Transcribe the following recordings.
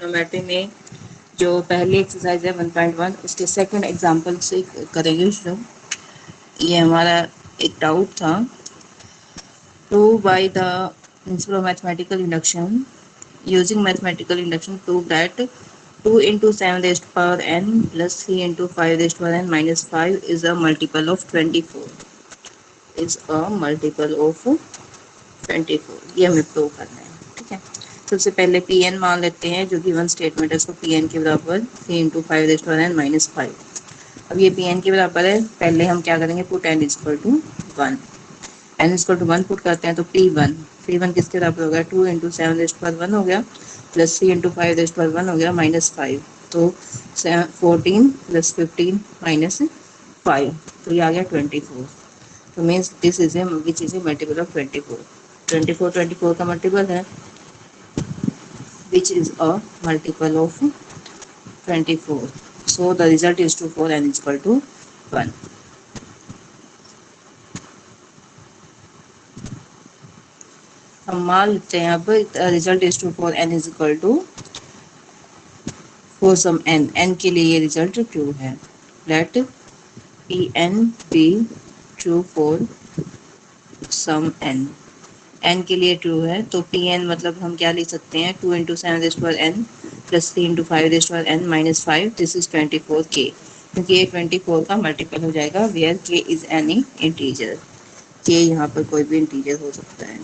Geometry में जो पहली एक्सरसाइज है 1.1 उसके सेकंड एग्जांपल से करेंगे शुरू। ये हमारा एक डाउट था। Prove by the principle of mathematical induction. Using mathematical induction, prove that 2 into 7 raised to power n plus 3 into 5 raised to power n minus 5 is a multiple of 24. Is a multiple of 24. ये हमें prove करना है। ठीक है, सबसे पहले P N मान लेते हैं जो गिवन स्टेटमेंट है, उसको पी एन के बराबर 3 into 5 raised to n minus 5। अब ये पी एन के बराबर है, पहले हम क्या करेंगे, put n is equal to 1। N equal to 1 put करते हैं तो पी वन किसके बराबर हो गया, 2 इंटू 7 रेस्ट पर 1 हो गया प्लस 3 इंटू 5 रेस्ट पर 1 हो गया माइनस 5। तो 14 प्लस 15 माइनस 5, तो ये आ गया 24। तो means this is a which is a multiple of 24। 24 का मल्टीपल है which is a multiple of 24। So the result is true 4 N equal to 1। हम मान लेते हैं अब result is true 4 N is equal to for some N, N के लिए ये रिजल्ट ट्रू है। Let P N be true for some N, N के लिए ट्रू है तो पी एन मतलब हम क्या लिख सकते हैं, 2 इंटू 7 रेस्ट पर एन प्लस 3 इंटू 5 रेस्ट पर एन माइनस 5, दिस इज 24 के, क्योंकि ये 24 का मल्टीपल हो जाएगा वेयर के इज एनी इंटीजर। के यहाँ पर कोई भी इंटीजर हो सकता है।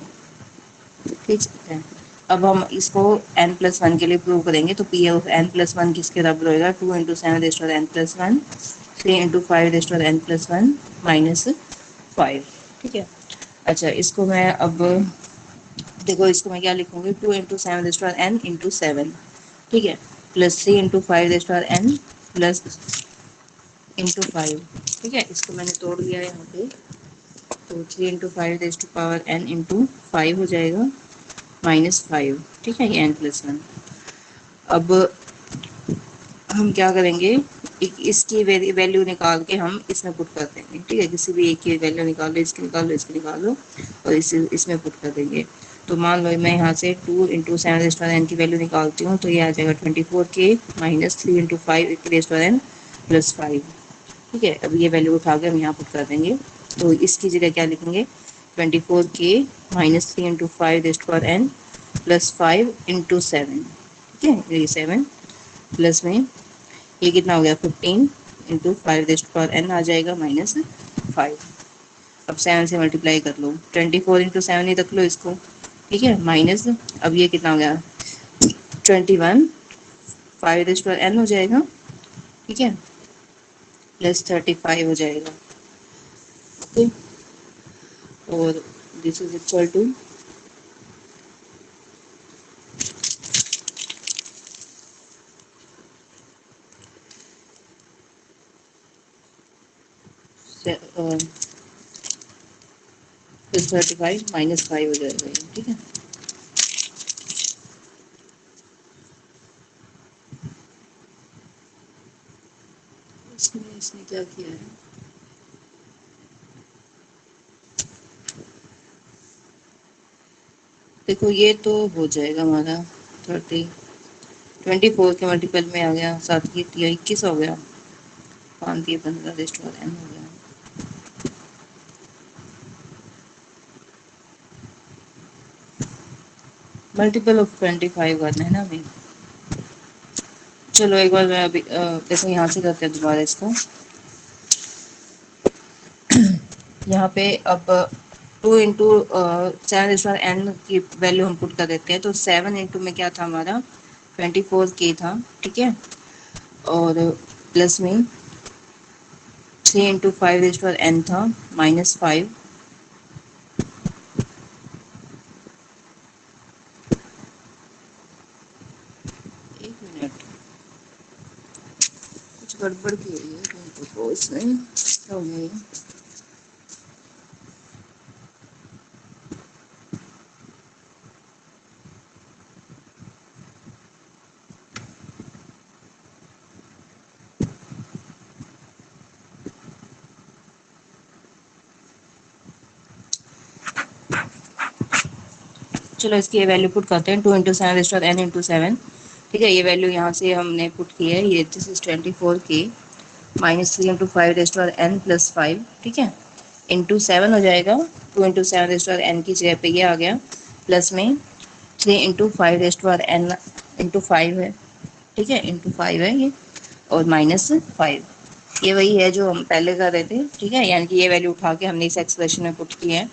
ठीक है, अब हम इसको n प्लस वन के लिए प्रूव करेंगे तो P of n plus one किसके बराबर होगा, 2 इंटू 7 रेस्ट पर n plus one 3 into 5 rest पर n प्लस वन माइनस 5। ठीक है, अच्छा इसको मैं अब देखो, इसको मैं क्या लिखूंगी, 2 इंटू 7 रेस्ट पर n इंटू 7, ठीक है, प्लस 3 इंटू 5 रेस्ट पर n प्लस इंटू 5। ठीक है, इसको मैंने तोड़ लिया है यहाँ पे, तो 3 into 5 raised to power n into 5 हो जाएगा माइनस 5। ठीक है, ये n प्लस वन। अब हम क्या करेंगे, इसकी वैल्यू निकाल के हम इसमें पुट कर देंगे। ठीक है, किसी भी एक की वैल्यू निकाल लो, इसकी निकाल लो, इसकी निकाल लो और इसमें पुट कर देंगे। तो मान लो मैं यहाँ से 2 इंटू 7 रेस्ट पर n की वैल्यू निकालती हूँ तो ये आ जाएगा 24 के माइनस 3 इंटू 5 रेस्ट पर n प्लस 5। ठीक है, अब ये वैल्यू उठा के हम यहाँ पुट कर देंगे तो इसकी जगह क्या लिखेंगे, 24 के माइनस 3 इंटू 5 रेस्ट पर n प्लस 5 इंटू 7। ठीक है, ये 7 प्लस में ये कितना हो गया, 15 इंटू 5 रेस्ट पर n आ जाएगा माइनस 5। अब 7 से मल्टीप्लाई कर लो, 24 इंटू 7 ही रख लो इसको। ठीक है, माइनस अब ये कितना हो गया, 21 5 रेस्ट पर n हो जाएगा। ठीक है, प्लस 35 हो जाएगा। ओके, और this is equal two plus 35 minus 5 हो जाएगा ये। ठीक है, इसमें इसने क्या किया है, देखो ये तो हो जाएगा हमारा 24 के मल्टीपल में आ गया, 7 की 21 हो गया, 5 की 15 रेस्ट पर n हो गया। मल्टीपल ऑफ 25 करना है ना हमें। चलो एक बार मैं अभी देखो यहाँ से करते हैं दोबारा इसको। यहाँ पे अब 2 इंटू 7 एन की वैल्यू हम पुट कर देते हैं तो 7 इंटू में क्या था हमारा, 24 के था। ठीक है, और प्लस में 3 इंटू 5 एन था माइनस 5। एक मिनट, कुछ गड़बड़ की हुई है तो इसमें क्या हो गया ये? चलो इसकी वैल्यू पुट करते हैं, 2 इंटू 7 एन इंटू 7। ठीक है, ये वैल्यू यहाँ से हमने पुट की है, ये this is 24k minus 3 into 5 raised power n plus 5, ठीक है, इंटू 7 हो जाएगा, 2 इंटू 7 रेस्ट पावर n की जगह पे ये आ गया, प्लस में 3 into 5 raised power n into 5 है, ठीक है, इंटू 5 है ये, और माइनस 5, ये वही है जो हम पहले कर रहे थे, ठीक है, यानी कि ये वैल्यू उठा के हमने इस एक्सप्रेशन में पुट की है।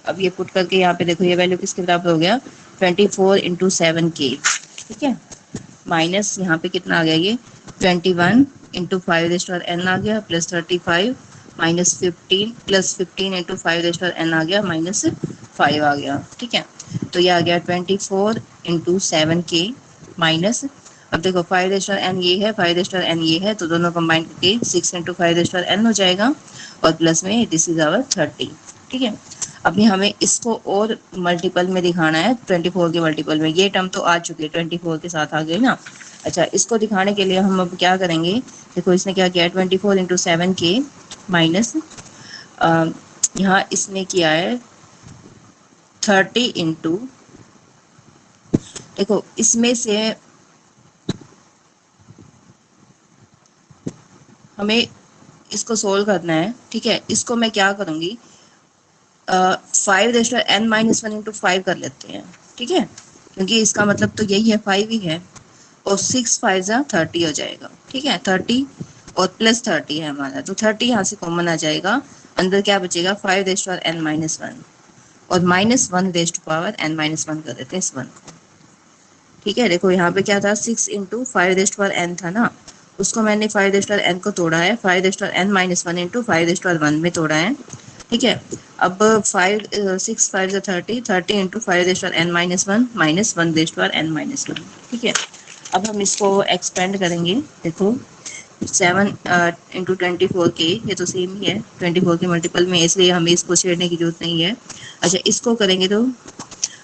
अब ये पुट करके यहाँ पे देखो ये वैल्यू किसके बराबर हो गया, 24 इंटू 7k, ठीक है, माइनस यहाँ पे कितना आ गया, ये 21 इंटू 5 रेस्ट पावर n आ गया, plus 35 minus 15 plus 15 into 5 raised power n आ गया, माइनस 5 आ गया, ठीक है, तो ये आ गया 24 इंटू 7k माइनस, अब देखो 5 रेस्ट पावर n ये है, 5 रेस्ट पावर n ये है, तो दोनों कंबाइन करके 6 इंटू 5 रेस्ट पावर n हो जाएगा, और प्लस में दिस इज आवर 30, ठीक है। अभी हमें इसको और मल्टीपल में दिखाना है, 24 के मल्टीपल में, ये टर्म तो आ चुकी है 24 के साथ आ गई ना। अच्छा, इसको दिखाने के लिए हम अब क्या करेंगे, देखो इसने क्या किया, 24 इंटू 7k माइनस, यहाँ इसने किया है 30 इंटू, देखो इसमें से हमें इसको सोल्व करना है, ठीक है, इसको मैं क्या करूंगी, 5 रेस्ट n माइनस 1 इंटू 5 कर लेते हैं, ठीक है, क्योंकि इसका मतलब तो यही है, 5 ही है, और 6 5 जा 30 हो जाएगा, ठीक है, 30 और प्लस 30 है हमारा, तो 30 यहाँ से कॉमन आ जाएगा, अंदर क्या बचेगा, 5 रेस्ट पावर n माइनस 1, और minus 1 rest power n minus 1 कर देते हैं इस 1 को, ठीक है। देखो यहाँ पे क्या था, 6 इंटू 5 रेस्ट पावर n था ना, उसको मैंने 5 रेस्ट पावर n को तोड़ा है, 5 raised power n minus 1 into 5 raised power 1 में तोड़ा है, ठीक है। अब 6 5 जा 30, 30 into 5 raised power n minus 1 minus 1 rest power n minus 1, ठीक है। अब हम इसको एक्सपेंड करेंगे, देखो 7 इंटू 24k, ये तो सेम ही है 24 के मल्टीपल में, इसलिए हमें इसको छेड़ने की जरूरत नहीं है। अच्छा, इसको करेंगे तो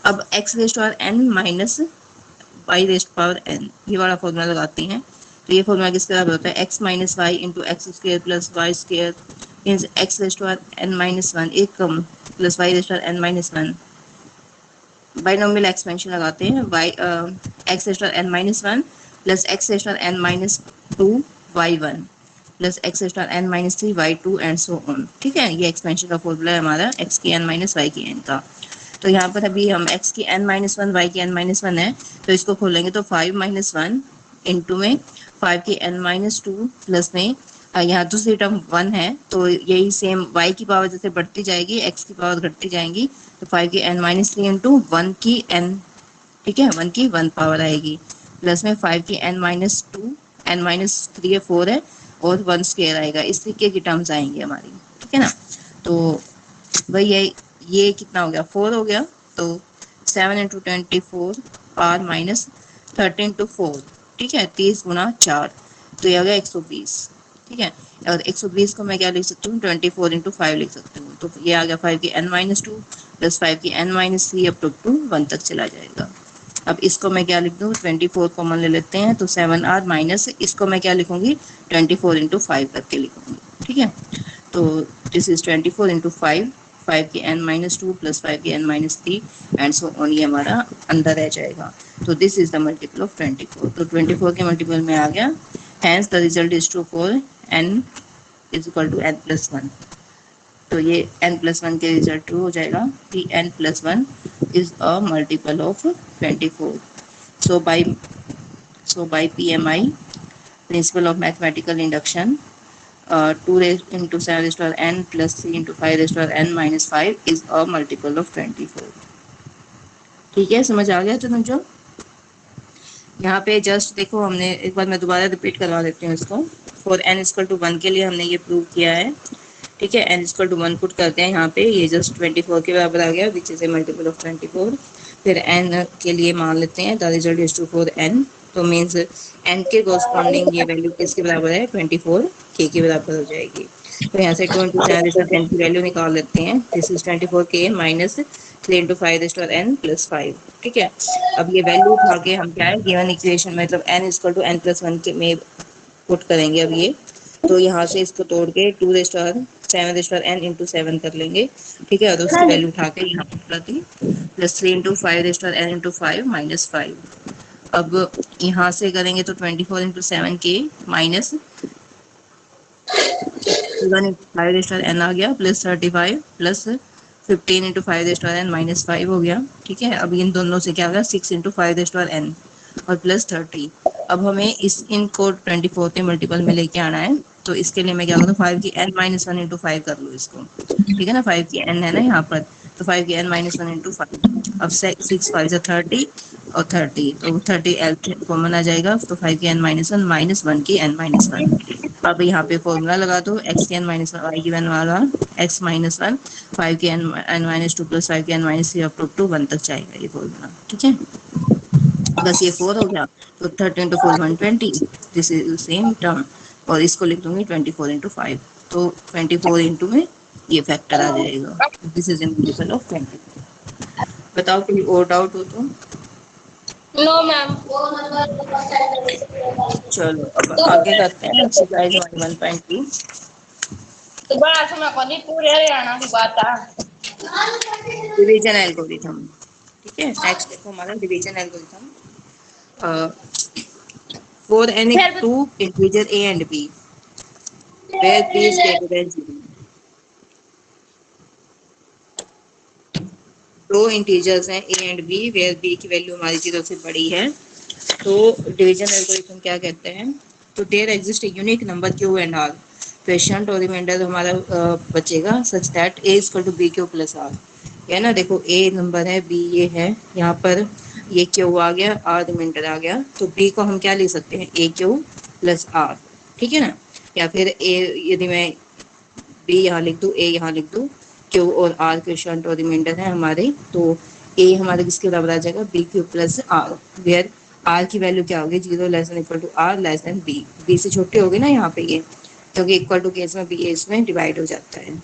अब x rest power n minus y raised power n, ये वाला फॉर्मूला लगाते हैं, तो ये फॉर्मूला किसके बराबर होता है, x minus y into x square plus y square, means x raised power n minus 1 एक कम plus y raised power n minus 1, binomial expansion लगाते हैं, y x raised power n minus 1 plus x raised power n minus 2 y1 plus x raised power n minus 3 y2 and so on, ठीक है, ये expansion का formula है हमारा x की n minus y की n का। तो यहाँ पर अभी हम x की n माइनस 1 y की n माइनस 1 है, तो इसको खोलेंगे तो 5 माइनस 1 इंटू में 5 की n माइनस 2 प्लस में यहाँ दूसरी टर्म 1 है, तो यही सेम y की पावर जैसे बढ़ती जाएगी x की पावर घटती जाएंगी, तो 5 की n माइनस 3 इंटू 1 की n, ठीक है, 1 की 1 पावर आएगी, प्लस में 5 की n माइनस 2, n माइनस 3 है 4 है, और 1 स्क्वायर आएगा, इस तरीके की टर्म्स आएंगी हमारी, ठीक है ना। तो वही है, ये कितना हो गया, 4 हो गया, तो 7 इंटू 24 पावर माइनस 13 टू 4, ठीक है, 30 गुना 4, तो ये आ गया 120, ठीक है। और 120 को मैं क्या लिख सकती हूँ, 24 इंटू 5 लिख सकती हूँ, तो ये आ गया 5 की n माइनस 2 प्लस 5 की n माइनस 3 अप टू 1 तक चला जाएगा। अब इसको मैं क्या लिख दूँ, 24 कॉमन ले लेते हैं, तो 7r माइनस, इसको मैं क्या लिखूंगी, 24 इंटू 5 करके लिखूंगी, ठीक है। तो दिस इज 24 इंटू 5, 5 की n माइनस 2 प्लस 5 की n minus 3 and so on, ये हमारा अंदर रह जाएगा। तो this is the multiple of 24, तो 24 के मल्टीपल में आ गया, hence the result is true for n is equal to n plus 1, तो ये n प्लस 1 के रिजल्ट ट्रू हो जाएगा कि n plus 1 is a multiple of 24। So by PMI, principle of mathematical induction, 2 into 7 raised to n plus 3 into 5 raised to n minus 5 is a multiple of 24। ठीक है, समझ आ गया तो यहाँ पे जस्ट देखो, हमने एक बार मैं दोबारा रिपीट करवा देती हूँ इसको, फॉर n इक्वल टू 1 के लिए हमने ये प्रूव किया है, ठीक है, n इक्वल टू 1 पुट करते हैं यहाँ पे, ये जस्ट 24 के बराबर आ गया, which is a multiple of 24। फिर n के लिए मान लेते हैं the result is true for n, तो मीन्स n के कॉरस्पॉन्डिंग ये वैल्यू किसके बराबर है, 24 k के बराबर हो जाएगी। तो यहाँ से 2 into 7 raised to n की वैल्यू निकाल लेते हैं, this is 24 k minus 3 into 5 raised to n plus 5, ठीक है। अब ये वैल्यू उठा के हम क्या है, गिवन इक्वेशन मतलब n equal to n plus 1 के में पुट करेंगे। अब ये तो यहाँ से इसको तोड़ के 2 rest power 7 rest power n into 7 कर लेंगे, ठीक है, और उसकी वैल्यू उठा के यहाँ पुट कर दी, plus 3 into 5 raised power n into 5 minus 5, अब यहाँ से करेंगे तो 24 इंटू 7 के माइनस 1 5 आ गया प्लस 35 प्लस 15 इंटू 5 माइनस 5 हो गया। ठीक है, अब इन दोनों से क्या होगा 6 इंटू 5 और प्लस 30। अब हमें इस इनको 24 के मल्टीपल में लेके आना है, तो इसके लिए मैं क्या करूँ 5 की n माइनस 1 इंटू 5 कर लूँ इसको। ठीक है ना, 5 की n है ना यहाँ पर, तो 5 की n माइनस 1 इंटू 5। अब 6 5 से 30 और 30 तो 30 एल कॉमन आ जाएगा, तो 5 की n माइनस 1 माइनस 1 की n माइनस 1। अब यहाँ पे फॉर्मूला लगा दो x की n माइनस वाई की n वाला x माइनस 1 5 की n माइनस 2 प्लस 5 की n माइनस 3 अप टू 1 तक जाएगा ये फॉर्मूला। ठीक है, बस ये 4 हो गया, तो 30 into 4 120, this is same term, और इसको लिख दूंगी 24 इंटू 5, तो 24 इंटू में ये फैक्टर आ जाएगा। This is in multiple of 24। बताओ कोई और डाउट हो तो। No ma'am. चलो अब आगे करते हैं एक्सरसाइज 1.2। तो बड़ा समय को नहीं पूरे हरियाणा की बात है। Division algorithm. ठीक है, नेक्स्ट देखो हमारा डिवीजन एल्गोरिथम। फॉर एनी फिर two integer a and b where b is greater than 0। दो इंटीजर्स हैं a and b where b की वैल्यू हमारी 0 से बड़ी है, तो डिवीजन एल्गोरिथम क्या कहते हैं, तो there exist unique number q and r, question और रिमाइंडर हमारा बचेगा such that a equal to b q plus r. है ना, देखो a नंबर है, b ये है, यहाँ पर ये q आ गया, r रिमाइंडर आ गया, तो b को हम क्या लिख सकते हैं a q प्लस r। ठीक है ना, या फिर a, यदि मैं b यहाँ लिख दूँ, a यहाँ लिख दूँ, q और r क्वेश्चन और रिमाइंडर है हमारे, तो a हमारे किसके बराबर आ जाएगा b q plus r, where r की वैल्यू क्या होगी 0 less than equal to r less than b, b से छोटे होगी ना यहाँ पे ये, क्योंकि इक्वल टू केस में बी इसमें डिवाइड हो जाता है।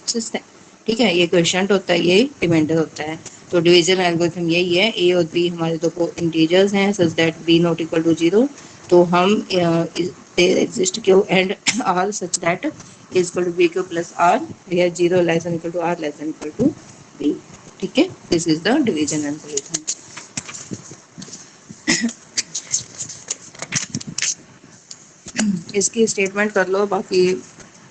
ठीक है, ये क्वेश्चन होता है, ये रिमाइंडर होता है। तो डिवीजन एल्गोरिथम यही है, ए और बी हमारे दो इंटीजर्स हैं such that b not equal to 0, तो हम there exist q and r such that is equal to b q plus r, where 0 less than equal to r less than equal to b. ठीक है, this is the division algorithm. इसकी statement कर लो, बाकी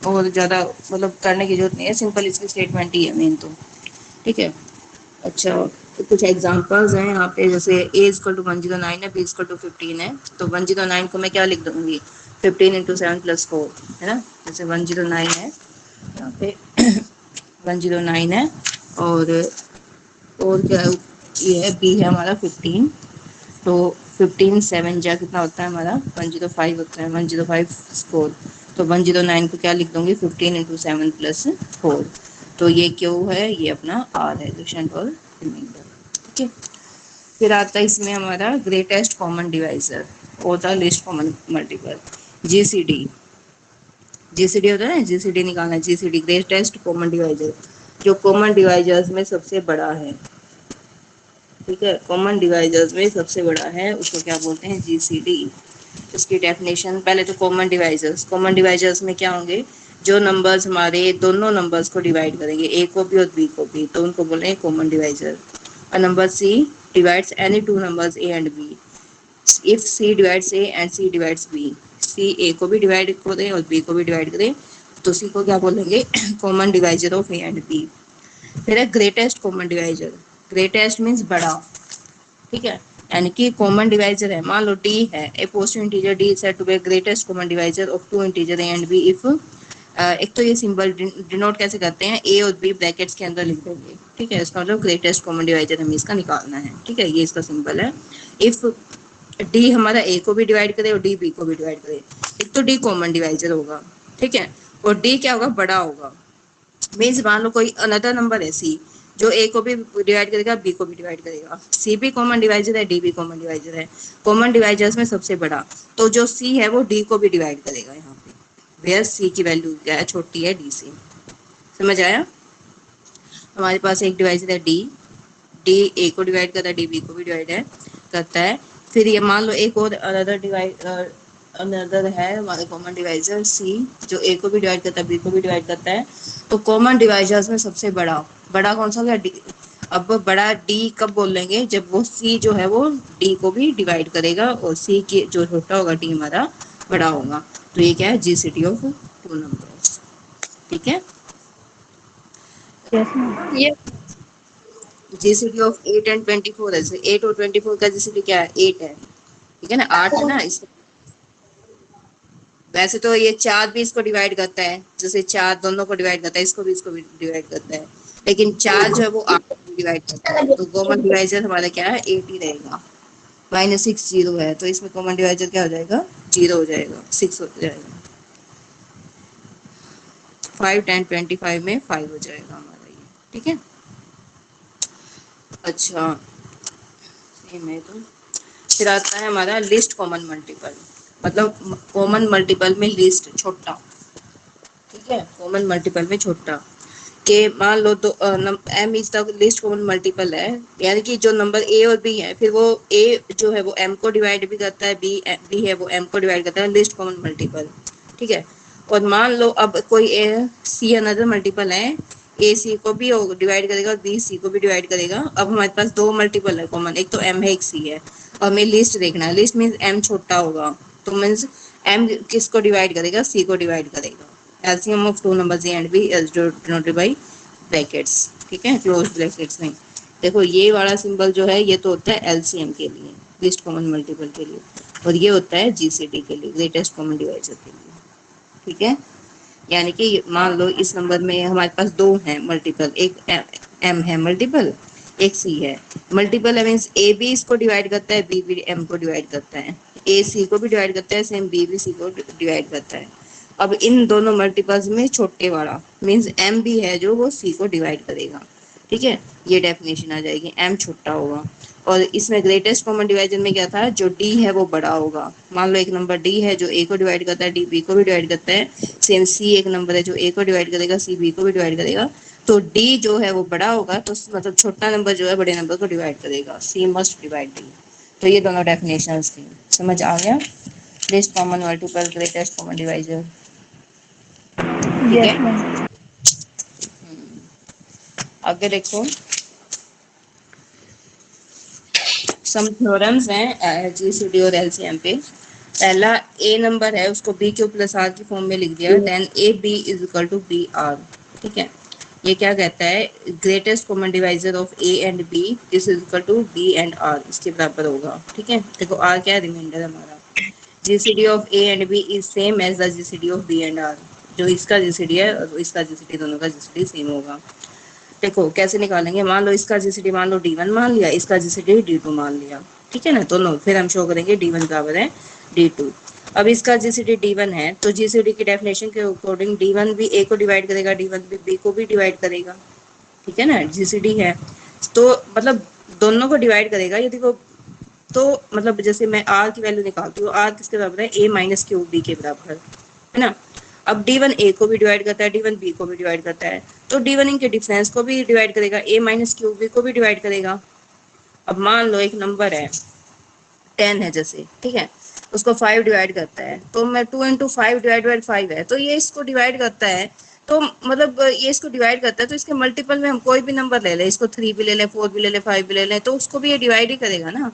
और ज़्यादा मतलब करने की जरूरत नहीं है, सिंपल इसकी स्टेटमेंट ही है मेन तो। ठीक है, अच्छा तो कुछ एग्जांपल्स हैं यहाँ पे, जैसे a इक्वल टू 109 है, b इक्वल टू 15 है, तो 109 को मैं क्या लिख दूंगी 15 इंटू 7 प्लस 4, है ना, जैसे 109 है यहाँ पे 109 है, और क्या है, ये है b है हमारा 15, तो 15 7 जा कितना होता है हमारा 105 होता है, 105 स्कोर, तो 109 को क्या लिख दूंगी 15 इंटू 7 प्लस 4, तो ये क्यू है, ये अपना आर है, क्वेश्चन और रिमाइंडर। ठीक है, फिर आता है इसमें हमारा ग्रेटेस्ट कॉमन डिवाइजर और the least common multiple, GCD. GCD होता है ना, जीसीडी निकालना है, जीसीडी ग्रेटेस्ट कॉमन डिवाइजर, जो कॉमन डिवाइजर्स में सबसे बड़ा है। ठीक है, कॉमन डिवाइजर्स में सबसे बड़ा है, उसको क्या बोलते हैं जीसीडी। इसकी डेफिनेशन पहले तो कॉमन डिवाइजर्स में क्या होंगे, जो नंबर्स हमारे दोनों नंबर्स को डिवाइड करेंगे, ए को भी और बी को भी, तो उनको बोलेंगे कॉमन डिवाइजर। और number C divides any two numbers A and B, if C divides A and C divides B, C A को भी डिवाइड करे और बी को भी डिवाइड करे, तो सी को क्या बोलेंगे common divisor of A and B. फिर है greatest common divisor, greatest means बड़ा। ठीक है, यानी कि कॉमन डिवाइजर है, मान लो डी है, a positive integer D is said to be greatest common divisor of two integer A and B if, एक तो ये सिंबल डिनोट कैसे करते हैं, ए और बी ब्रैकेट्स के अंदर लिख देंगे। ठीक है, इसका मतलब ग्रेटेस्ट कॉमन डिवाइजर हमें इसका निकालना है। ठीक है, ये इसका सिंबल है। इफ डी हमारा ए को भी डिवाइड करे और डी बी को भी डिवाइड करे, एक तो डी कॉमन डिवाइजर होगा। ठीक है, और डी क्या होगा बड़ा होगा, मीन्स मान लो कोई अनदर नंबर है सी, जो ए को भी डिवाइड करेगा बी को भी डिवाइड करेगा, सी भी कॉमन डिवाइजर है डी भी कॉमन डिवाइजर है, कॉमन डिवाइजर्स में सबसे बड़ा, तो जो सी है वो डी को भी डिवाइड करेगा यहाँ पे, वेयर सी की वैल्यू क्या है छोटी है डी से। समझ आया, हमारे पास एक डिवाइजर है डी, डी ए को डिवाइड करता है डी बी को भी डिवाइड है करता है। फिर ये मान लो एक और अनदर है हमारे कॉमन डिवाइजर सी, जो ए को भी डिवाइड करता है बी को भी डिवाइड करता है, तो कॉमन डिवाइजर्स में सबसे बड़ा, बड़ा कौन सा हो गया डी, अब बड़ा डी कब बोलेंगे, जब वो सी जो है वो डी को भी डिवाइड करेगा और सी के जो छोटा होगा डी हमारा बड़ा होगा। तो ये क्या है, जीसीडी ऑफ टू नंबर्स। ठीक है, यस मैम। ये जीसीडी ऑफ 8 एंड 24 है। 8 और 24 का जीसीडी क्या है, 8 है। ठीक है ना, 8 है ना। इस वैसे तो ये 4 भी इसको डिवाइड करता है, जैसे 4 दोनों को डिवाइड करता है, इसको भी डिवाइड करता है, लेकिन 4 जो है वो 8 को डिवाइड करता है। तो कॉमन डिवाइजर हमारा क्या है, 8 ही रहेगा। -6 जीरो है, तो इसमें कॉमन डिवाइजर क्या हो जाएगा, 0 हो जाएगा, 6 हो जाएगा। 5 10 25 में 5 हो जाएगा हमारा ये। ठीक है, अच्छा सेम है। तो फिर आता है हमारा लिस्ट कॉमन मल्टीपल, मतलब कॉमन मल्टीपल में लिस्ट छोटा। ठीक है, कॉमन मल्टीपल में छोटा के मान लो तो m is the least common multiple है, यानी कि जो नंबर ए और बी है, फिर वो ए जो है वो एम को डिवाइड भी करता है, बी है वो एम को डिवाइड करता है, लिस्ट कॉमन मल्टीपल। ठीक है, और मान लो अब कोई ए सी अनदर मल्टीपल है, ए सी को भी डिवाइड करेगा और बी सी को भी डिवाइड करेगा। अब हमारे पास दो मल्टीपल है कॉमन, एक तो एम है एक सी है, और हमें लिस्ट देखना है। लिस्ट मीन्स एम छोटा होगा, तो मीन्स एम किसको डिवाइड करेगा, सी को डिवाइड करेगा। LCM of two numbers A and B is denoted by brackets। ठीक है, क्लोज ब्रैकेट्स नहीं। देखो ये वाला सिंबल जो है ये तो होता है LCM के लिए, लिस्ट कॉमन मल्टीपल के लिए, और ये होता है GCD के लिए, ग्रेटेस्ट कॉमन डिवाइजर के लिए। ठीक है, यानी कि मान लो इस नंबर में हमारे पास दो हैं मल्टीपल, एक M है मल्टीपल, एक C है मल्टीपल है, मीन्स A भी इसको डिवाइड करता है, B भी M को डिवाइड करता है, A C को भी डिवाइड करता है, सेम B भी C को डिवाइड करता है। अब इन दोनों मल्टीपल्स में छोटे वाला मीन्स M भी है जो वो C को डिवाइड करेगा। ठीक है, ये डेफिनेशन आ जाएगी, M छोटा होगा। और इसमें ग्रेटेस्ट कॉमन डिवाइजर में क्या था, जो D है वो बड़ा होगा। मान लो एक नंबर D है जो A को डिवाइड करता है, D B को भी डिवाइड करता है, सेम C एक नंबर है जो A को डिवाइड करेगा, C B को भी डिवाइड करेगा। तो D जो है वो बड़ा होगा, तो मतलब छोटा नंबर जो है बड़े नंबर को डिवाइड करेगा, C मस्ट डिवाइड D। तो ये दोनों डेफिनेशंस थी, समझ आ गया। Least common multiple greatest common divisor. ठीक है, यस मैम। आगे देखो, सम थ्योरम्स हैं जीसीडी और एलसीएम पे। पहला ए नंबर है उसको बी क्यू प्लस आर की फॉर्म में लिख दिया, then a b is equal to b r. ठीक है, ये क्या कहता है, greatest common divisor of A and b is equal to b and r, इसके बराबर होगा। ठीक है, देखो आर क्या है, रिमाइंडर हमारा। GCD of A and b is same as the GCD of b and r, जो इसका जीसीडी है और इसका जीसीडी, दोनों का जीसीडी सेम होगा। देखो कैसे निकालेंगे, मान लो इसका जीसीडी मान लो D1 मान लिया, इसका जीसीडी D2 मान लिया। ठीक है ना, दोनों फिर हम शो करेंगे D1 बराबर है D2। अब इसका जीसीडी D1 है, तो जीसीडी की डेफिनेशन के अकॉर्डिंग D1 भी A को डिवाइड करेगा, D1 भी B को भी डिवाइड करेगा। ठीक है ना, जीसीडी है तो मतलब दोनों को डिवाइड करेगा। यदि वो तो मतलब जैसे मैं R की वैल्यू निकालती हूँ, R किसके बराबर है, A माइनस क्यूब B के बराबर है ना। अब D1 A को भी डिवाइड करता है, D1 B को भी डिवाइड करता है, तो D1 इनके डिफरेंस को भी डिवाइड करेगा, A माइनस क्यूब B को भी डिवाइड करेगा। अब मान लो एक नंबर है 10 है जैसे, ठीक है, उसको 5 डिवाइड करता है, तो मैं 2 इंटू 5 डिवाइड बाई 5 है, तो ये इसको डिवाइड करता है। तो मतलब ये इसको डिवाइड करता है, तो इसके मल्टीपल में हम कोई भी नंबर ले लें, इसको 3 भी ले लें, 4 भी ले लें, 5 भी ले लें, तो उसको भी ये डिवाइड ही करेगा ना।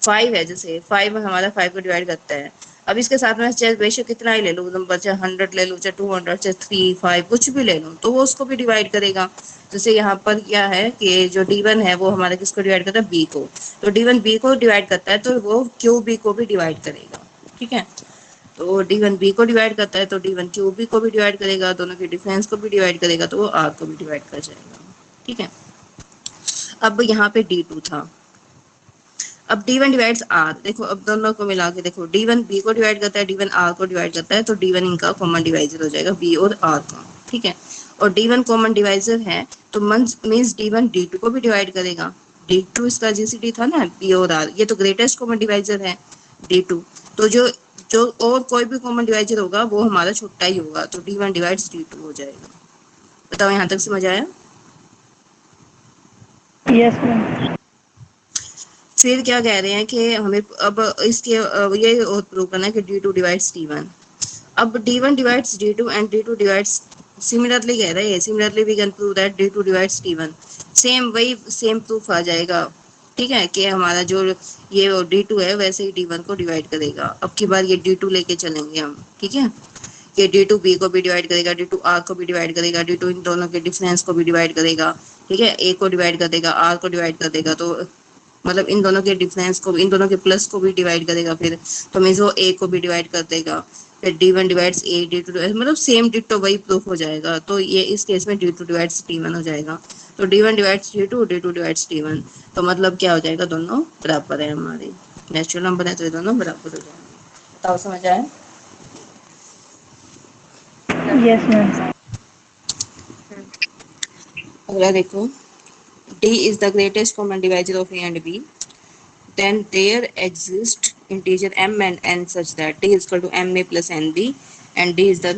5 है जैसे, 5 हमारा 5 को डिवाइड करता है। अब इसके साथ में चाहे बेशक कितना ही ले लूँ नंबर, चाहे 100 ले लूँ, चाहे 200, चाहे 3 5 कुछ भी ले लूँ, तो वो उसको भी डिवाइड करेगा। जैसे यहाँ पर क्या है कि जो D1 है वो हमारा किसको डिवाइड करता है, B को, तो D1 B को डिवाइड करता है, तो वो QB को भी डिवाइड करेगा। ठीक है, तो D1 B को डिवाइड करता है, तो D1 QB को भी डिवाइड करेगा, दोनों के डिफरेंस को भी डिवाइड करेगा, तो वो R को भी डिवाइड कर जाएगा। ठीक है, अब यहाँ पे D2 था। अब D1 डिवाइड्स R, देखो अब दोनों को मिला के देखो, D1 B को डिवाइड करता है, D1 R को डिवाइड करता है, तो D1 इनका कॉमन डिवाइजर हो जाएगा B और R का। ठीक है, और D1 कॉमन डिवाइजर है, तो मीन्स D1 D2 को भी डिवाइड करेगा। D2 इसका जीसीडी था ना, B और R, ये तो ग्रेटेस्ट कॉमन डिवाइजर है D2, तो जो जो और कोई भी कॉमन डिवाइजर होगा वो हमारा छोटा ही होगा, तो D1 डिवाइड्स D2 हो जाएगा। बताओ यहाँ तक समझ आया। Yes ma'am. फिर क्या कह रहे हैं कि हमें अब इसके ये और प्रूव करना है कि D2 डिवाइड्स D1। अब D1 divides D2 and D2 divides, similarly कह रहे हैं, similarly we can prove that D2 divides D1। Same वही सेम प्रूफ आ जाएगा। ठीक है कि हमारा जो ये D2 है वैसे ही D1 को डिवाइड करेगा। अब की बार ये D2 लेके चलेंगे हम। ठीक है, ये D2 B को भी डिवाइड करेगा, D2 R को भी डिवाइड करेगा, D2 इन दोनों के डिफरेंस को भी डिवाइड करेगा। ठीक है, A को डिवाइड कर देगा, R को डिवाइड कर देगा, तो मतलब इन दोनों के डिफरेंस को, इन दोनों के प्लस को भी डिवाइड करेगा। फिर तो मीन्स वो A को भी डिवाइड कर देगा। फिर D1 डिवाइड्स A, D2 मतलब सेम डिटो वही प्रूफ हो जाएगा। तो ये इस केस में D2 डिवाइड्स D1 हो जाएगा। तो D1 divides D2, D2 divides D1। तो मतलब क्या हो जाएगा, दोनों बराबर है हमारे नेचुरल नंबर है, तो ये दोनों बराबर हो जाएंगे। बताओ समझ आया? Yes ma'am. अगला देखो, D is the greatest common divisor of A and B, then there exist integer m and n such that D is equal to ma plus nb and D is the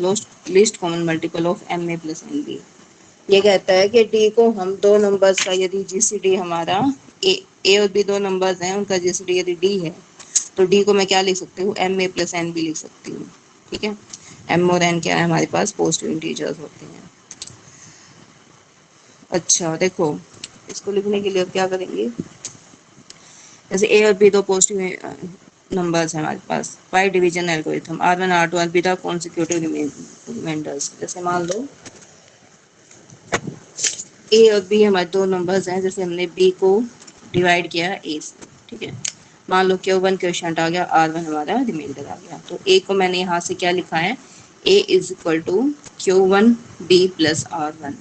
least common multiple of ma plus nb। ये कहता है कि D को हम दो numbers का यदि GCD हमारा A और B दो नंबर्स हैं, उनका GCD यदि D है, तो D को मैं क्या लिख सकती हूँ, ma plus nb लिख सकती हूँ। ठीक है, m और n क्या है हमारे पास, पॉजिटिव इंटीजर्स होते हैं। अच्छा देखो, इसको लिखने के लिए अब क्या करेंगे, जैसे A और B दो पॉजिटिव नंबर्स हैं हमारे पास, by division algorithm R1 R2 are बिना कॉन्सिक्यूटिव रिमाइंडर्स। जैसे मान लो A और B हमारे दो नंबर्स हैं, जैसे हमने B को डिवाइड किया A से। ठीक है, मान लो Q1 क्वेश्चन आ गया, R1 हमारा रिमाइंडर आ गया। तो A को मैंने यहाँ से क्या लिखा है, A is equal to Q1 B plus R1।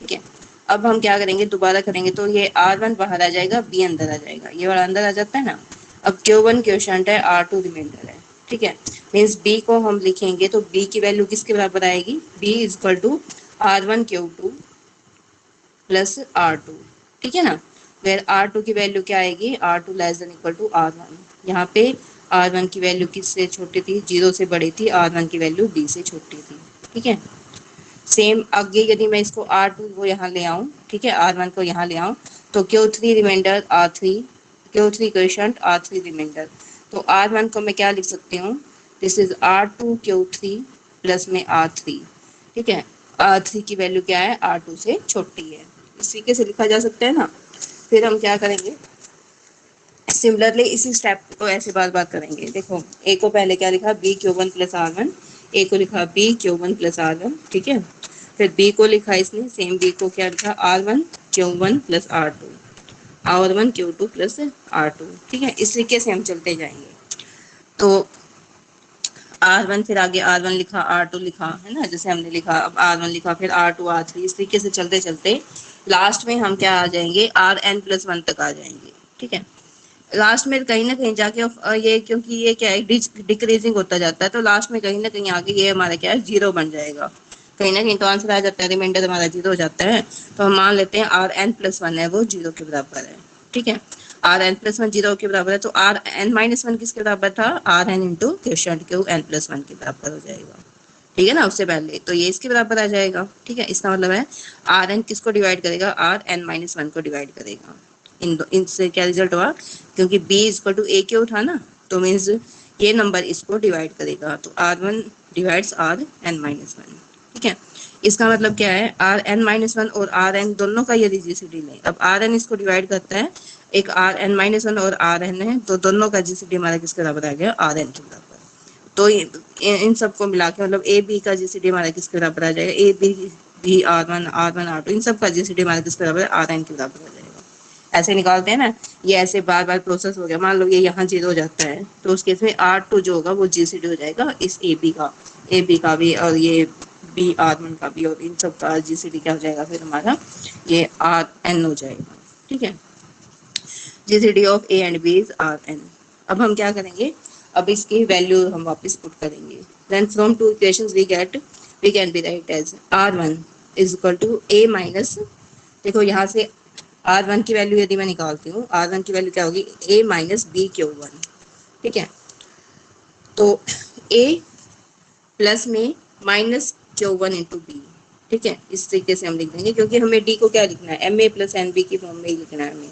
ठीक है, अब हम क्या करेंगे, दोबारा करेंगे तो ये R1 बाहर आ जाएगा, B अंदर आ जाएगा, ये वाला अंदर आ जाता है ना। अब Q1 क्वेश्चन है, R2 रिमाइंडर है। ठीक है, मीन्स B को हम लिखेंगे तो B की वैल्यू किसके बराबर आएगी, B is equal to R1 Q2 plus R2। ठीक है ना, वेर R2 की वैल्यू क्या आएगी, R2 less than equal to R1। यहाँ पे R1 की वैल्यू किससे छोटी थी, 0 से बड़ी थी, R1 की वैल्यू B से छोटी थी। ठीक है, सेम आगे यदि मैं इसको R2 को यहाँ ले आऊँ, ठीक है, R1 को यहाँ ले आऊँ, तो Q3 reminder R3, Q3 question R3 reminder. तो R1 को मैं क्या लिख सकती हूँ, this is R2 Q3 plus में R3। ठीक है, R3 की वैल्यू क्या है, R2 से छोटी है, इस तरीके से लिखा जा सकता है ना। फिर हम क्या करेंगे, सिमिलरली इसी स्टेप को ऐसे बार बार करेंगे। देखो A को पहले क्या लिखा, B Q1 plus R1, A को लिखा B Q1 प्लस R1। ठीक है, फिर B को लिखा इसने, सेम B को क्या लिखा, R1 Q1 plus R2, R1 Q2 plus R2। ठीक है, इस तरीके से हम चलते जाएंगे। तो R1 फिर आगे R1 लिखा, R2 लिखा, है ना, जैसे हमने लिखा, अब R1 लिखा, फिर R2 R3, इस तरीके से चलते चलते लास्ट में हम क्या आ जाएंगे, Rn+1 तक आ जाएंगे। ठीक है, लास्ट में कहीं ना कहीं जाके ये, क्योंकि ये क्या है, डिक्रीजिंग होता जाता है, तो लास्ट में कहीं ना कहीं आगे ये हमारा क्या है, 0 बन जाएगा। कहीं ना कहीं तो आंसर आ जाता है, रिमाइंडर हमारा 0 हो जाता है। तो हम मान लेते हैं Rn+1 है वो 0 के बराबर है। ठीक है, Rn+1 0 के बराबर है, तो Rn-1 किसके बराबर था, Rn into question Q n+1 के बराबर हो जाएगा। ठीक है ना, उससे पहले तो ये इसके बराबर आ जाएगा। ठीक है, इसका मतलब है Rn किसको डिवाइड करेगा, Rn-1 को डिवाइड करेगा। इनसे क्या रिजल्ट हुआ, क्योंकि B equal to a q था ना, तो मीन्स ये नंबर इसको डिवाइड करेगा, तो R1 डिवाइड्स Rn-1। ठीक है, इसका मतलब क्या है, Rn-1 और Rn दोनों का यदि जीसीडी लें, अब Rn इसको डिवाइड करता है, एक Rn-1 और Rn है, तो दोनों का जीसीडी हमारा किसके बराबर आ गया, Rn के बराबर। तो इन सबको मिला के मतलब ए बी का जीसीडी हमारा किसके बराबर आ जाएगा, ए बी भी R1 R1 R2 इन सब का जीसीडी हमारा किसके बराबर है, Rn के बराबर हो जाएगा। ऐसे निकालते हैं ना, ये ऐसे बार बार प्रोसेस हो गया। मान लो ये यहाँ 0 हो जाता है, तो उस केस में R2 जो होगा वो जीसीडी हो जाएगा इस ए बी का भी, और ये बी R1 का भी, और इन सब का जीसीडी क्या हो जाएगा, फिर हमारा ये Rn हो जाएगा। ठीक है, GCD of A and b is Rn। अब हम क्या करेंगे, अब इसकी वैल्यू हम वापस पुट करेंगे। Then from two equations we can be write as R1 is equal to a minus, देखो यहाँ से R1 की वैल्यू यदि मैं निकालती हूँ, R1 की वैल्यू क्या होगी, a माइनस बी Q1। ठीक है, तो a प्लस में माइनस Q1 इंटू बी। ठीक है, इस तरीके से हम लिख देंगे, क्योंकि हमें d को क्या लिखना है, ma प्लस एन बी की फॉर्म में ही लिखना है हमें।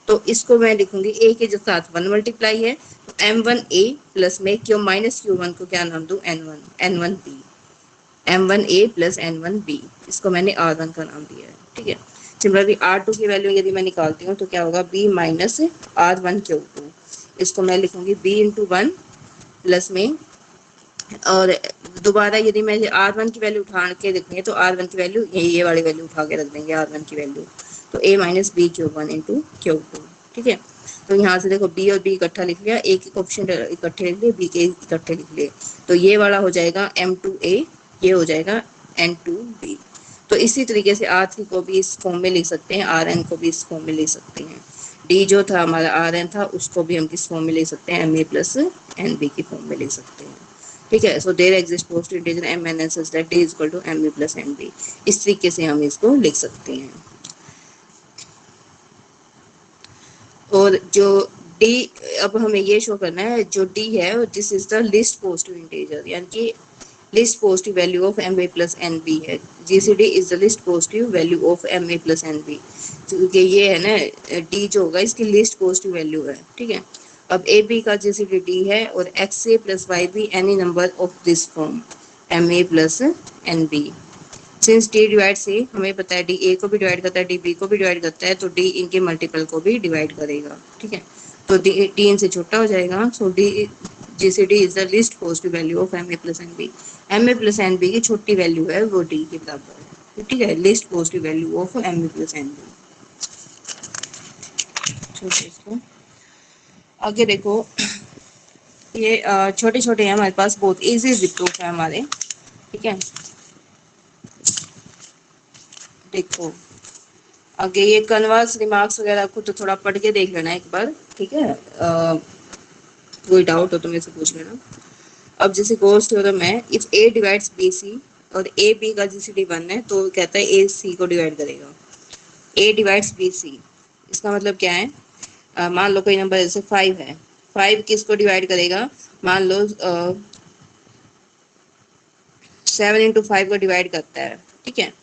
तो इसको मैं लिखूंगी, a के जो साथ 1 मल्टीप्लाई है, तो m1a प्लस में Q-Q1 को क्या नाम दूं, n1b, m1a प्लस n1b, इसको मैंने R1 का नाम दिया है। ठीक है, सिमिलरली R2 की वैल्यू यदि मैं निकालती हूँ तो क्या होगा, B माइनस R1 क्यूब 2। इसको मैं लिखूंगी B इंटू 1 प्लस में, और दोबारा यदि मैं R1 की वैल्यू उठा के देखेंगे तो R1 की वैल्यू ये वाली वैल्यू उठा के रख देंगे R1 की वैल्यू, तो A minus b q 1 into q 2। ठीक है, तो यहाँ से देखो B और B इकट्ठा लिख लिया, एक एक ऑप्शन इकट्ठे लिख लिए, B के इकट्ठे लिख लिए, तो ये वाला हो जाएगा M2A, ये हो जाएगा N2B। तो इसी तरीके से R3 को भी इस फॉर्म में लिख सकते हैं, Rn को भी इस फॉर्म में लिख सकते हैं। D जो था हमारा Rn था, उसको भी हम किस फॉर्म में लिख सकते हैं, Ma प्लस NB की फॉर्म में लिख सकते हैं। ठीक है, so there exist positive integer m n n such that d is equal to mb plus nb। इस तरीके से हम इसको लिख सकते हैं। और जो d, अब हमें ये शो करना है जो d है, this is the least positive integer, यानी कि least positive value of M A plus N B है। GCD is the least positive value of M A plus N B, क्योंकि ये है ना डी जो होगा इसकी लिस्ट पॉजिटिव वैल्यू है। ठीक है, अब ए बी का जीसीडी डी है और X A plus Y B any number of this form M A plus N B. Since D divide C, हमें पता है डी ए को भी डिवाइड करता है, डी बी को भी डिवाइड करता है, तो डी इनके मल्टीपल को भी डिवाइड करेगा। ठीक है, तो डी इनसे छोटा हो जाएगा, so D GCD is the least positive value of M A plus N B. M A plus N B की छोटी वैल्यू है वो डी के बराबर है। ठीक है, least positive value of M A plus N b. इसको आगे देखो, ये छोटे छोटे हैं हमारे पास, बहुत इजी प्रूफ है हमारे। ठीक है, देखो आगे ये कन्वर्स रिमार्क्स वगैरह को तो थोड़ा पढ़ के देख लेना एक बार। ठीक है, कोई डाउट हो तो मेरे से पूछ लेना। अब जैसे गोस थ्योरम है, if a divides B c और ए बी का जीसीडी 1 है, तो कहता है ए सी को डिवाइड करेगा। ए डिवाइड्स बी सी, इसका मतलब क्या है, मान लो कोई नंबर जैसे 5 है, 5 किसको डिवाइड करेगा, मान लो 7 इंटू 5 को डिवाइड करता है। ठीक है,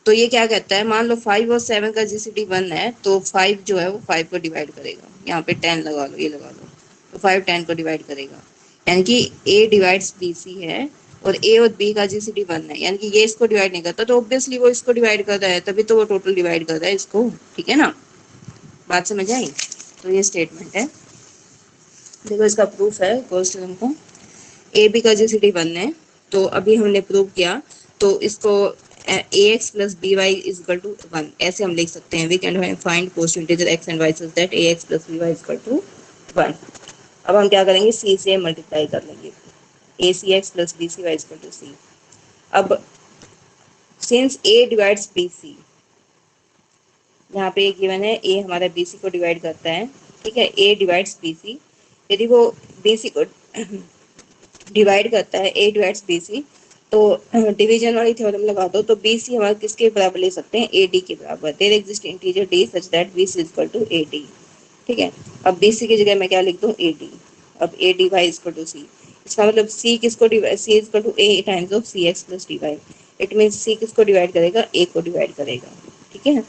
तो ये क्या कहता है, मान लो 5 और 7 का जीसीडी 1 है, तो 5 जो है वो 5 को डिवाइड करेगा, यहाँ पे 10 लगा लो, ये लगा लो, तो 5 10 को डिवाइड करेगा। यानी कि ए डिवाइड्स बी सी है और ए और बी का जीसीडी 1 है, यानी कि ये इसको डिवाइड नहीं करता, तो ऑब्वियसली वो इसको डिवाइड कर रहा है, तभी तो वो टोटल डिवाइड कर रहा है इसको। ठीक है ना, बात समझ आई। तो ये स्टेटमेंट है, देखो इसका प्रूफ है गॉस थ्योरम का। ए बी का जीसीडी 1 है, तो अभी हमने प्रूव किया, तो इसको ax plus by is equal to 1 ऐसे हम लिख सकते हैं। We can find positive integer x and y such that ax plus by is equal to 1। अब हम क्या करेंगे, c से मल्टीप्लाई कर लेंगे, acx plus bcy is equal to c। अब सिंस a डिवाइड्स bc, यहाँ पे एक गिवन है a हमारा bc को डिवाइड करता है। ठीक है, a डिवाइड्स bc, यदि वो bc को डिवाइड करता है, a डिवाइड्स bc, तो डिवीजन वाली थ्योरम लगा दो, तो BC हमारा किसके बराबर ले सकते हैं, AD के बराबर। There exist integer D such that BC is equal to AD। ठीक है, अब BC की जगह मैं क्या लिख दूं, AD। अब AD y is equal to C, इसका मतलब C किसको divide, C is equal to A times of CX plus DY। It means C किसको डिवाइड करेगा, A को डिवाइड करेगा। ठीक है,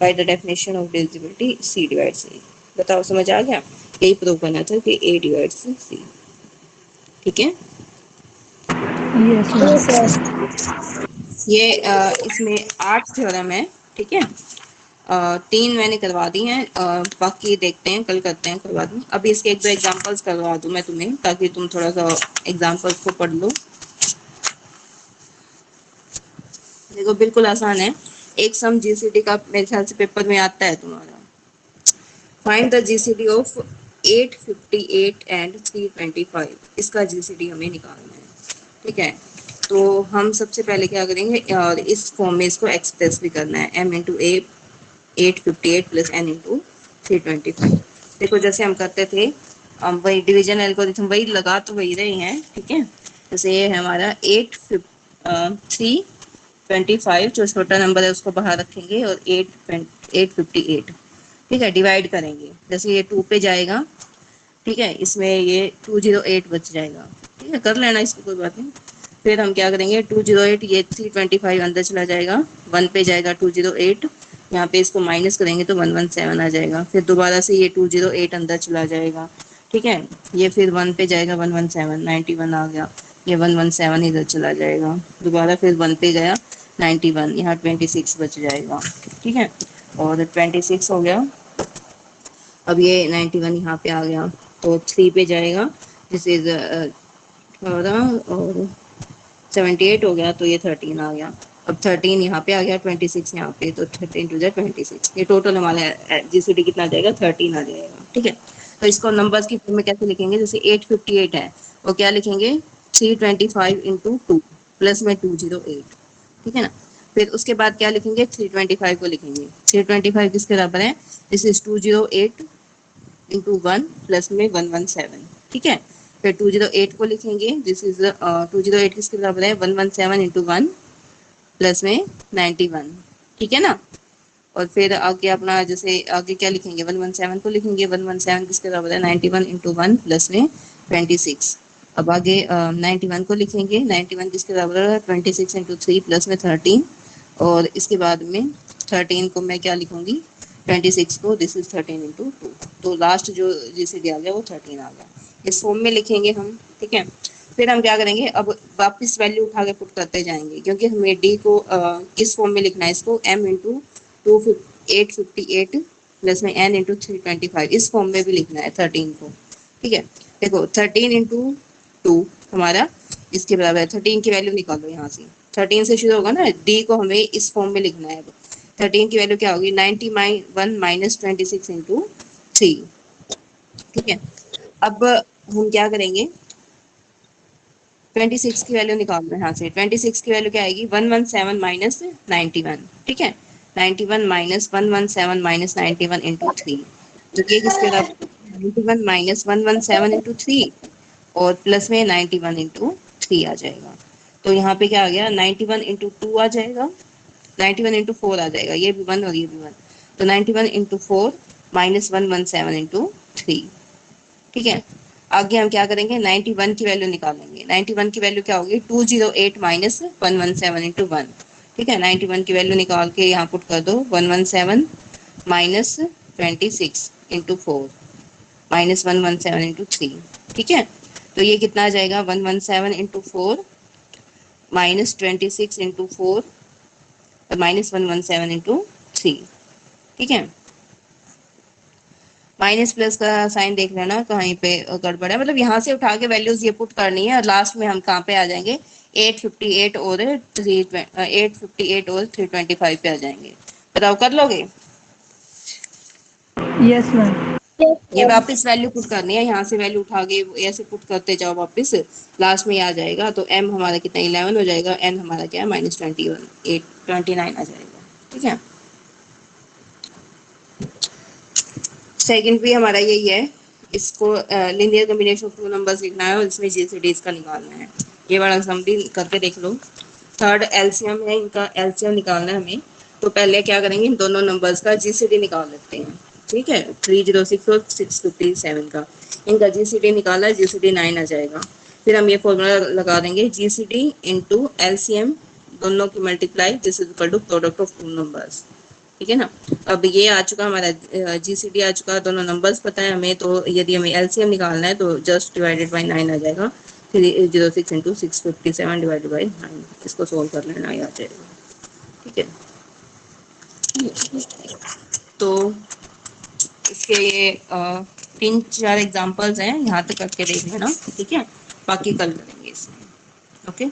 by the definition of divisibility C divides A। बताओ समझ आ गया, यही प्रूव करना था कि A डिवाइड्स C। ठीक है, ये इसमें 8 थ्योरम है। ठीक है, 3 मैंने करवा दी हैं, बाकी देखते हैं कल करते हैं, करवा दूँ। अभी इसके एक दो एग्जांपल्स करवा दूँ मैं तुम्हें, ताकि तुम थोड़ा सा एग्जांपल्स को पढ़ लो। देखो बिल्कुल आसान है, एक सम जीसीडी का मेरे ख्याल से पेपर में आता है तुम्हारा। Find the GCD of 858 and 325, इसका जीसीडी हमें निकालना है। ठीक है, तो हम सबसे पहले क्या करेंगे, और इस फॉर्म में इसको एक्सप्रेस भी करना है, m इंटू ए 858 प्लस n इंटू 325। देखो जैसे हम करते थे, हम वही डिवीजन एल्गोरिथम वही लगा तो वही रहे हैं। ठीक है, जैसे ये है हमारा 325, जो छोटा नंबर है उसको बाहर रखेंगे, और 858। ठीक है, डिवाइड करेंगे, जैसे ये 2 पे जाएगा, ठीक है, इसमें ये 208 बच जाएगा। ठीक है, कर लेना इसको, कोई बात नहीं। फिर हम क्या करेंगे, 208, ये 325 अंदर चला जाएगा, 1 पे जाएगा 208, यहाँ पे इसको माइनस करेंगे तो 117 आ जाएगा। फिर दोबारा से ये 208 अंदर चला जाएगा। ठीक है, ये फिर 1 पे जाएगा, 117, 91 आ गया, ये 117 इधर चला जाएगा। दोबारा फिर 1 पे गया 91, यहाँ 26 बच जाएगा। ठीक है, और 26 हो गया। अब ये 91 यहाँ पे आ गया, तो 3 पे जाएगा, दिस इज 18, और 78 हो गया, तो ये 13 आ गया। अब 13 यहाँ पे आ गया, 26 यहाँ पे, तो 13 टू 26, ये टोटल हमारा जीसीडी कितना आ जाएगा, 13 आ जाएगा। ठीक है, तो इसको नंबर्स की फॉर्म में कैसे लिखेंगे, जैसे 858 है, वो क्या लिखेंगे, 325 इंटू 2 प्लस में 208। ठीक है ना, फिर उसके बाद क्या लिखेंगे, 325 को लिखेंगे, 325 किसके बराबर है, दिस इज 208 इंटू 1 प्लस में 117। ठीक है, फिर 208 को लिखेंगे, दिस इज 208 किसके बराबर है, 117 इंटू 1 प्लस में 91। ठीक है ना, और फिर आगे अपना जैसे आगे क्या लिखेंगे, 117 को लिखेंगे, 117 किसके बराबर है, 91 इंटू 1 प्लस में 26। अब आगे 91 को लिखेंगे, 91 किसके बराबर है, 26 इंटू 3 प्लस में 13, और इसके बाद में 13 को मैं क्या लिखूंगी, 26 को, दिस इज 13 इंटू 2, तो लास्ट जो जिसे दिया गया वो 13 आ गया। इस फॉर्म में लिखेंगे हम। ठीक है, फिर हम क्या करेंगे, अब वापस वैल्यू उठा के पुट करते जाएंगे, क्योंकि हमें डी को किस फॉर्म में लिखना है, इसको m इंटू 858 प्लस में n इंटू 325, इस फॉर्म में भी लिखना है 13 को। ठीक है, देखो 13 इंटू 2 हमारा इसके बराबर है, 13 की वैल्यू निकालो यहाँ से, 13 से शुरू होगा ना, डी को हमें इस फॉर्म में लिखना है। 13 की वैल्यू क्या होगी, 91 माइनस 26 इंटू 3। ठीक है, अब हम क्या करेंगे, 26 की वैल्यू निकाल लो यहाँ से, 26 की वैल्यू क्या आएगी, 117 माइनस 91। ठीक है, 91 माइनस 117 माइनस 91 इंटू 3, तो ये किसके बराबर, 91 माइनस 117 इंटू 3 और प्लस में 91 इंटू 3 आ जाएगा। तो यहाँ पे क्या आ गया, 91 इंटू 2 आ जाएगा, 91 इंटू 4 आ जाएगा, ये भी 1 और ये भी 1, तो 91 इंटू 4 माइनस 117 इंटू 3। ठीक है, आगे हम क्या करेंगे, 91 की वैल्यू निकालेंगे, 91 की वैल्यू क्या होगी, 208 माइनस 117 इंटू 1। ठीक है, 91 की वैल्यू निकाल के यहाँ पुट कर दो, 117 माइनस 26 इंटू 4 माइनस 117 इंटू 3। ठीक है, तो ये कितना आ जाएगा, 117 into 4 minus 26 into 4 minus 117 into 3। ठीक है, माइनस प्लस का साइन देख लेना कहीं पे गड़बड़ है, मतलब यहाँ से उठा के वैल्यूज ये पुट करनी है, और लास्ट में हम कहाँ पे आ जाएंगे, 858 और 858 और 325 पे आ जाएंगे। बताओ कर लोगे, यस मैम। ये वापस वैल्यू पुट करनी है, यहाँ से वैल्यू उठा के ऐसे पुट करते जाओ वापस, लास्ट में आ जाएगा, तो m हमारा कितना 11 हो जाएगा, n हमारा क्या है -21, 29 आ जाएगा। ठीक है, सेकंड भी हमारा यही है, इसको linear combination of two numbers लिखना है और इसमें जीसीडीज का निकालना है, ये वाला सम भी करके देख लो। थर्ड एलसीएम है, इनका एलसीएम निकालना है हमें, तो पहले क्या करेंगे, इन दोनों नंबर्स का जीसीडी निकाल लेते हैं। ठीक है, 306 और 657 का, इनका जीसीडी निकाला है, जीसीडी 9 आ जाएगा। फिर हम ये फॉर्मूला लगा देंगे, जीसीडी इंटू एलसीएम दोनों की multiply, this is equal to product of two numbers. ठीक है ना, अब ये आ चुका हमारा जीसीडी आ चुका, दोनों नंबर्स पता है हमें, तो यदि हमें एलसीएम निकालना है तो जस्ट डिवाइडेड बाई 9 आ जाएगा, 306 इंटू 657 डिवाइडेड बाई 9, इसको सोल्व कर लेना, ये आ जाएगा। ठीक है, तो इसके ये 3-4 एग्जांपल्स हैं, यहाँ तक करके देख लेना। ठीक है, बाकी कल करेंगे इसमें। Okay,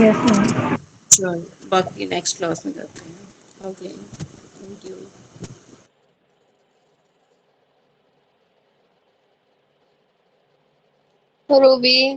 yes ma'am. चलो बाकी नेक्स्ट क्लास में करते हैं। Okay, thank you. रूबी